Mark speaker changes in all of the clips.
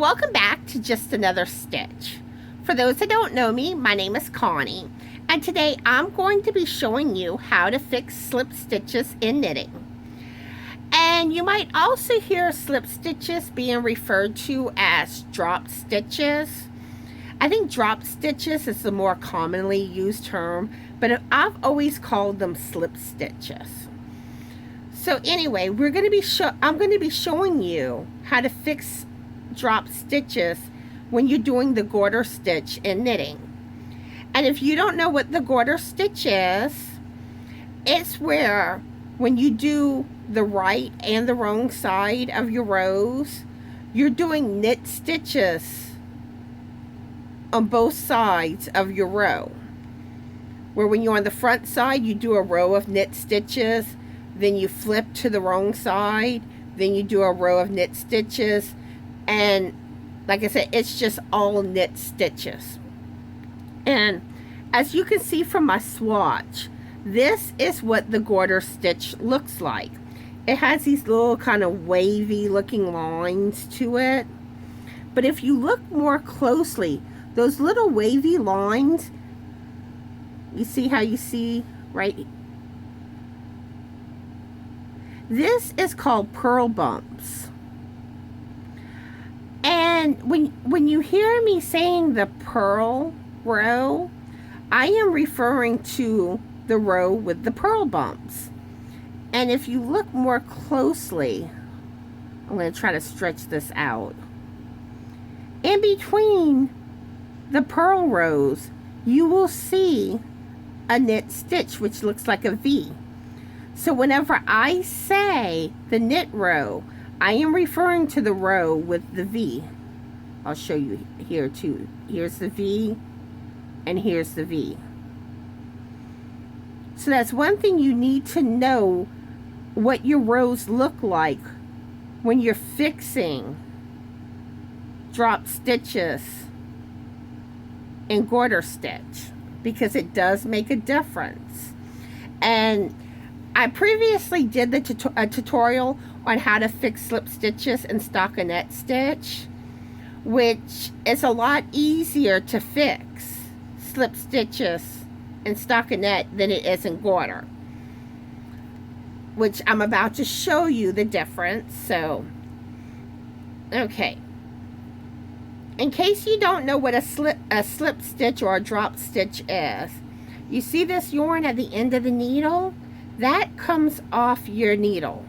Speaker 1: welcome back to Just Another Stitch. For those that don't know me, my name is Connie, and today I'm going to be showing you how to fix slip stitches in knitting. And you might also hear slip stitches being referred to as drop stitches. I think drop stitches is the more commonly used term, but I've always called them slip stitches. So anyway, I'm going to be showing you how to fix drop stitches when you're doing the garter stitch in knitting. And if you don't know what the garter stitch is, it's where when you do the right and the wrong side of your rows, you're doing knit stitches on both sides of your row. Where when you're on the front side, you do a row of knit stitches, then you flip to the wrong side, then you do a row of knit stitches, and like I said, it's just all knit stitches. And as you can see from my swatch, this is what the garter stitch looks like. It has these little kind of wavy looking lines to it, but if you look more closely, those little wavy lines, you see how you see right? This is called purl bumps. And when you hear me saying the purl row, I am referring to the row with the purl bumps. And if you look more closely, I'm going to try to stretch this out. In between the purl rows, you will see a knit stitch which looks like a V. So whenever I say the knit row, I am referring to the row with the V. I'll show you here too. Here's the V, and here's the V. So that's one thing you need to know, what your rows look like when you're fixing drop stitches in garter stitch, because it does make a difference. And I previously did a tutorial on how to fix slip stitches in stockinette stitch, which is a lot easier to fix slip stitches in stockinette than it is in garter, which I'm about to show you the difference. So, okay. In case you don't know what a slip stitch or a drop stitch is, you see this yarn at the end of the needle? That comes off your needle.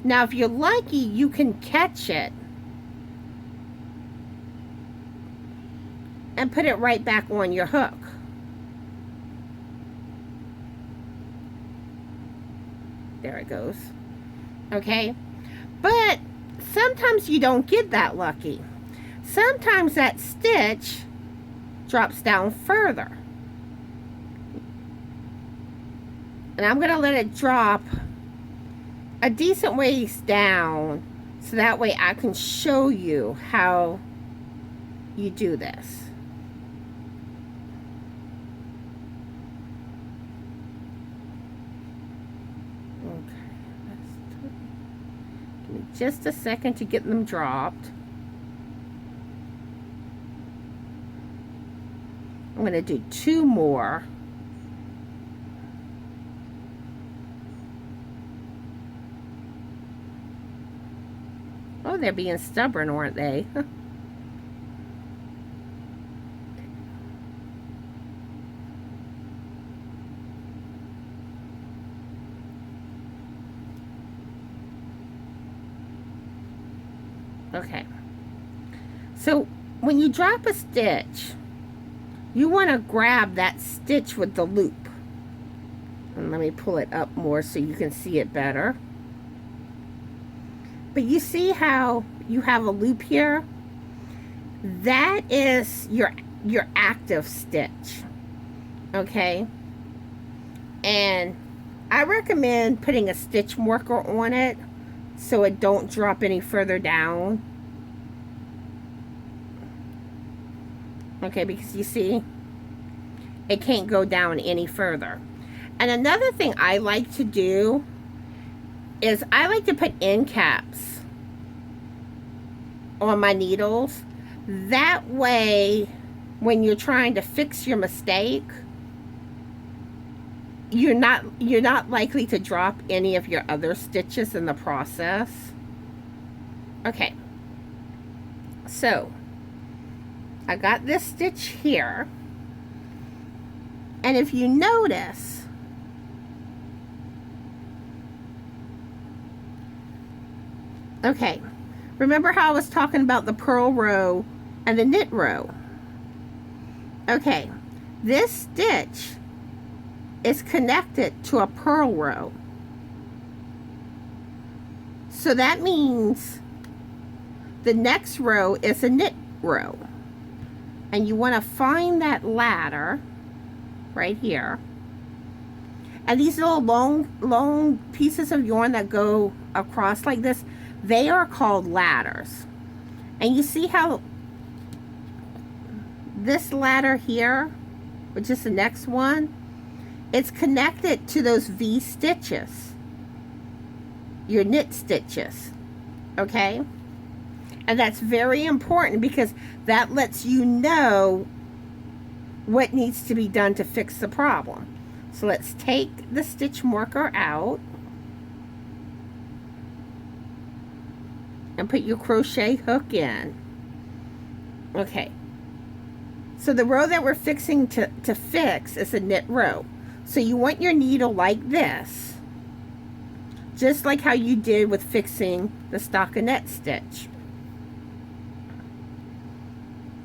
Speaker 1: Now, if you're lucky, you can catch it and put it right back on your hook. There it goes. Okay? But sometimes you don't get that lucky. Sometimes that stitch drops down further. And I'm going to let it drop a decent ways down, so that way I can show you how you do this. Okay, give me just a second to get them dropped. I'm going to do 2 more. Oh, they're being stubborn, aren't they? Okay. So, when you drop a stitch, you want to grab that stitch with the loop. And let me pull it up more so you can see it better. But you see how you have a loop here? That is your active stitch. Okay? And I recommend putting a stitch marker on it so it don't drop any further down. Okay, because you see, it can't go down any further. And another thing I like to do is I like to put end caps on my needles That way, when you're trying to fix your mistake, you're not likely to drop any of your other stitches in the process. Okay, so I got this stitch here, and if you notice, okay, remember how I was talking about the purl row and the knit row? Okay, this stitch is connected to a purl row. So that means the next row is a knit row. And you want to find that ladder right here. And these little long pieces of yarn that go across like this, they are called ladders. And you see how this ladder here, which is the next one, it's connected to those V stitches, your knit stitches, okay? And that's very important because that lets you know what needs to be done to fix the problem. So let's take the stitch marker out and put your crochet hook in. Okay, so the row that we're fixing to fix is a knit row. So you want your needle like this, just like how you did with fixing the stockinette stitch.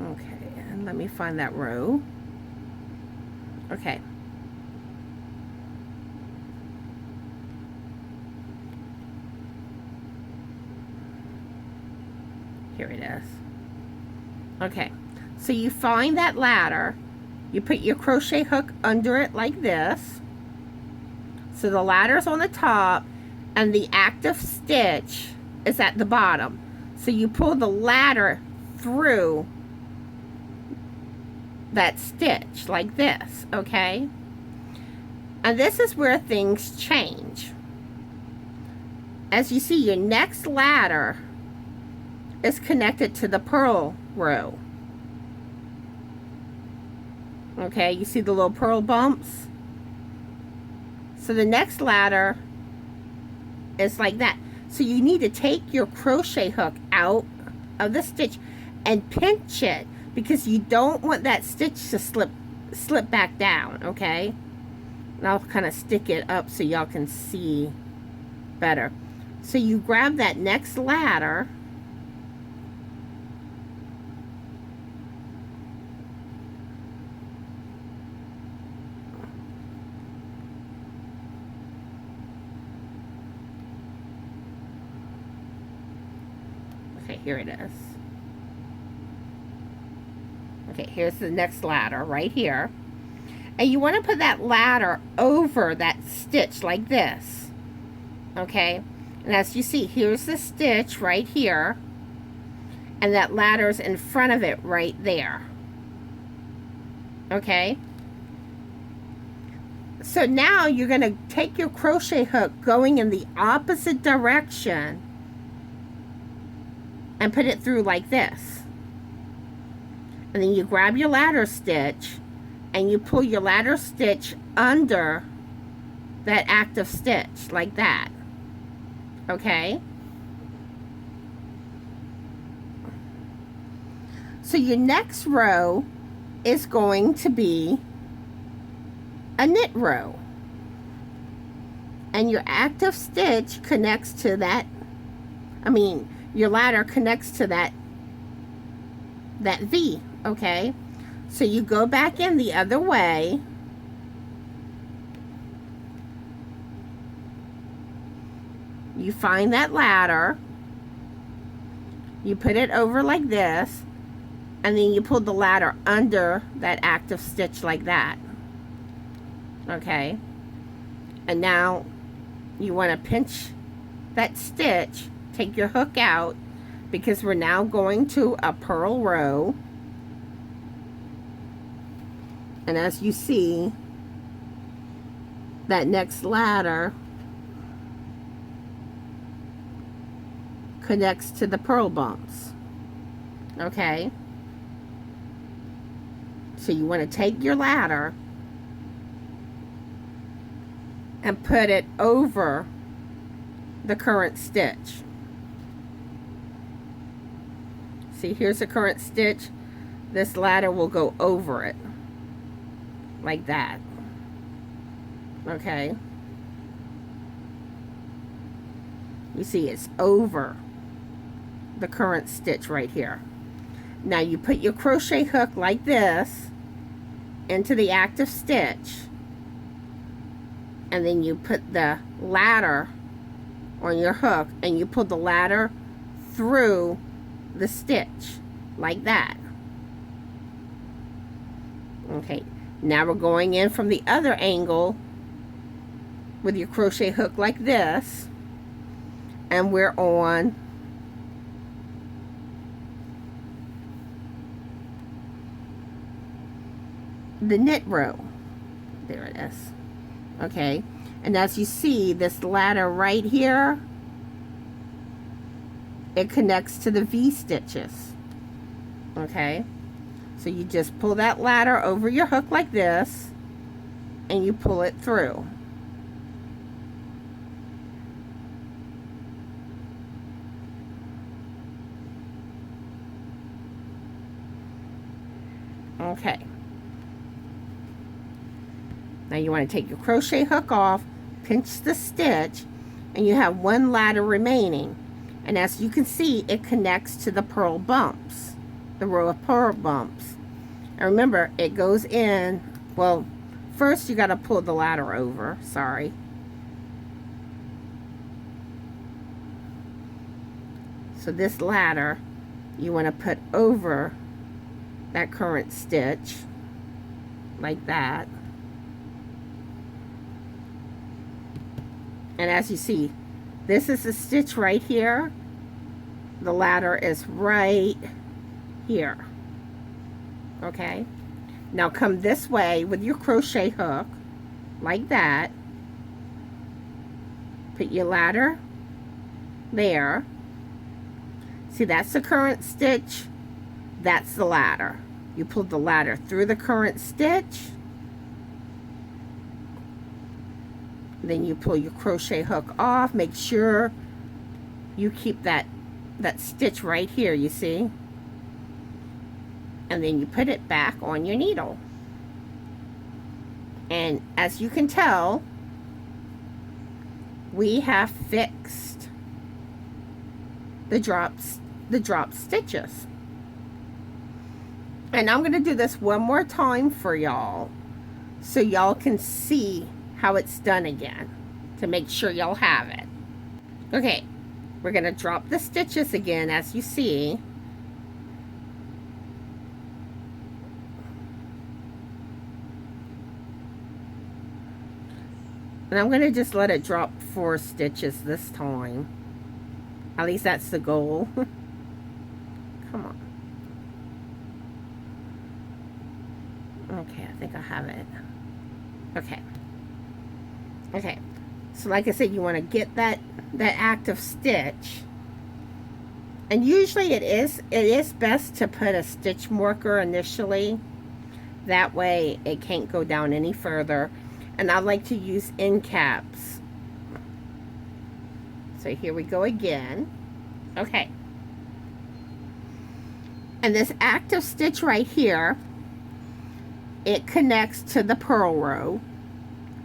Speaker 1: Okay, and let me find that row. Okay. Here it is. Okay, so you find that ladder, you put your crochet hook under it like this. So the ladder's on the top and the active stitch is at the bottom. So you pull the ladder through that stitch like this, okay? And this is where things change. As you see, your next ladder is connected to the purl row. Okay, you see the little purl bumps? So the next ladder is like that. So you need to take your crochet hook out of the stitch and pinch it because you don't want that stitch to slip back down, okay? And I'll kind of stick it up so y'all can see better. So you grab that next ladder here it is. Okay, here's the next ladder right here. And you want to put that ladder over that stitch like this. Okay? And as you see, here's the stitch right here. And that ladder's in front of it right there. Okay? So now you're going to take your crochet hook going in the opposite direction and put it through like this. And then you grab your ladder stitch and you pull your ladder stitch under that active stitch like that. Okay? So your next row is going to be a knit row. And your active stitch connects to that, your ladder connects to that V, okay? So you go back in the other way. You find that ladder. You put it over like this. And then you pull the ladder under that active stitch like that. Okay? And now you want to pinch that stitch. Take your hook out because we're now going to a purl row. And as you see, that next ladder connects to the purl bumps. Okay? So you want to take your ladder and put it over the current stitch. See, here's the current stitch. This ladder will go over it like that. Okay, you see it's over the current stitch right here. Now you put your crochet hook like this into the active stitch, and then you put the ladder on your hook and you pull the ladder through the stitch like that. Okay, now we're going in from the other angle with your crochet hook like this, and we're on the knit row. There it is. Okay, and as you see, this ladder right here, it connects to the V stitches. Okay, so you just pull that ladder over your hook like this and you pull it through. Okay, now you want to take your crochet hook off, pinch the stitch, and you have one ladder remaining. And as you can see, it connects to the purl bumps, the row of purl bumps. And remember, it goes in, well, first you got to pull the ladder over, sorry. So this ladder, you want to put over that current stitch, like that. And as you see, this is the stitch right here. The ladder is right here. Okay, now come this way with your crochet hook like that. Put your ladder there. See, that's the current stitch, that's the ladder. You pull the ladder through the current stitch, then you pull your crochet hook off. Make sure you keep that stitch right here, you see, and then you put it back on your needle. And as you can tell, we have fixed the drop stitches. And I'm going to do this one more time for y'all so y'all can see how it's done again, to make sure y'all have it. Okay, we're going to drop the stitches again, as you see. And I'm going to just let it drop 4 stitches this time. At least that's the goal. Come on. Okay, I think I have it. Okay. Okay. So like I said, you want to get that active stitch. And usually it is best to put a stitch marker initially. That way it can't go down any further. And I like to use end caps. So here we go again. Okay. And this active stitch right here, it connects to the purl row.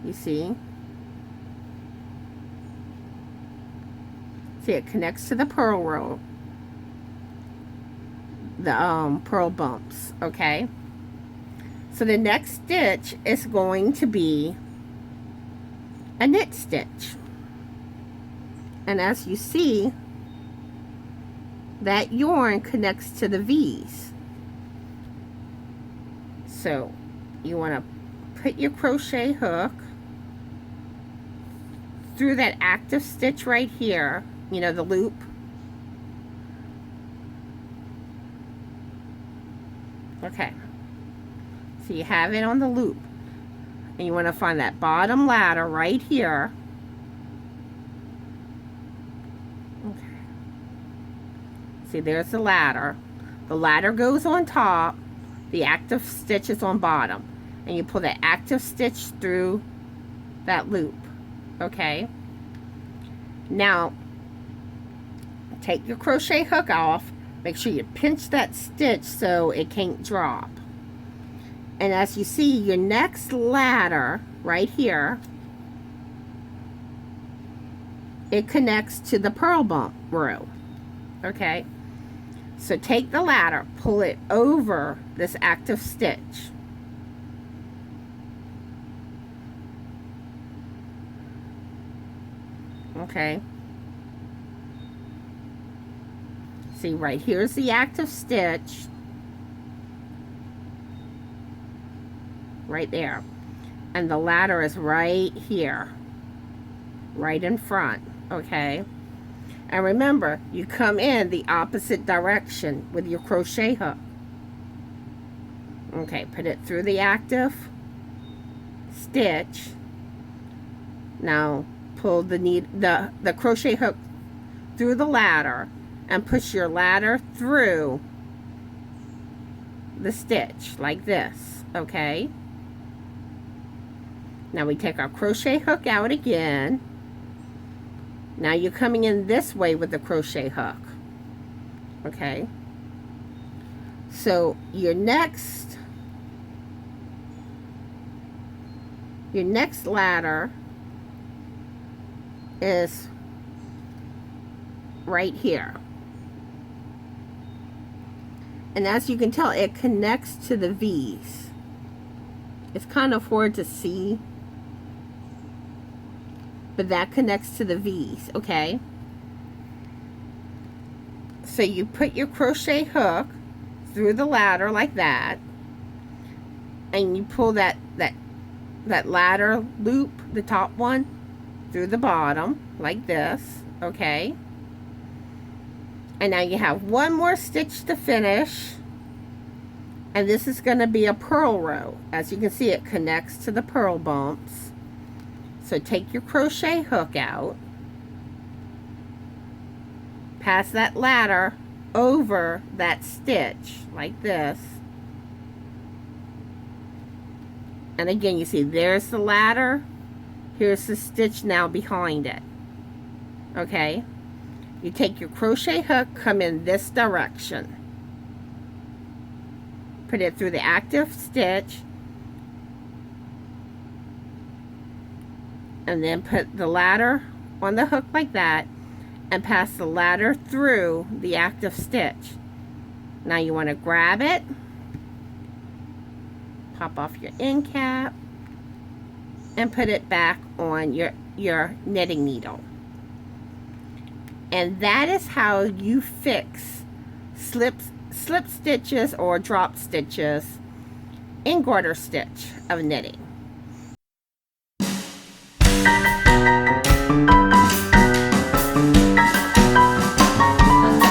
Speaker 1: You see? See, it connects to the purl row. The purl bumps, okay? So the next stitch is going to be a knit stitch. And as you see, that yarn connects to the V's. So you want to put your crochet hook through that active stitch right here, you know, the loop. Okay. So you have it on the loop. And you want to find that bottom ladder right here. Okay. See, there's the ladder. The ladder goes on top. The active stitch is on bottom. And you pull that active stitch through that loop. Okay? Now, take your crochet hook off. Make sure you pinch that stitch so it can't drop. And as you see, your next ladder right here, it connects to the purl bump row. Okay? So take the ladder, pull it over this active stitch. Okay? See, right here's the active stitch. Right there. And the ladder is right here. Right in front. Okay? And remember, you come in the opposite direction with your crochet hook. Okay, put it through the active stitch. Now, pull the crochet hook through the ladder and push your ladder through the stitch like this. Okay? Now we take our crochet hook out again. Now you're coming in this way with the crochet hook. Okay? So your next ladder is right here. And as you can tell, it connects to the V's. It's kind of hard to see, but that connects to the V's, okay? So you put your crochet hook through the ladder like that, and you pull that ladder loop, the top one, through the bottom like this, okay? And now you have one more stitch to finish, and this is going to be a purl row. As you can see, it connects to the purl bumps. So take your crochet hook out, pass that ladder over that stitch like this, and again you see there's the ladder, here's the stitch now behind it. Okay, you take your crochet hook, come in this direction, put it through the active stitch, and then put the ladder on the hook like that and pass the ladder through the active stitch. Now you want to grab it, pop off your end cap, and put it back on your knitting needle. And that is how you fix slip stitches or drop stitches in garter stitch of knitting.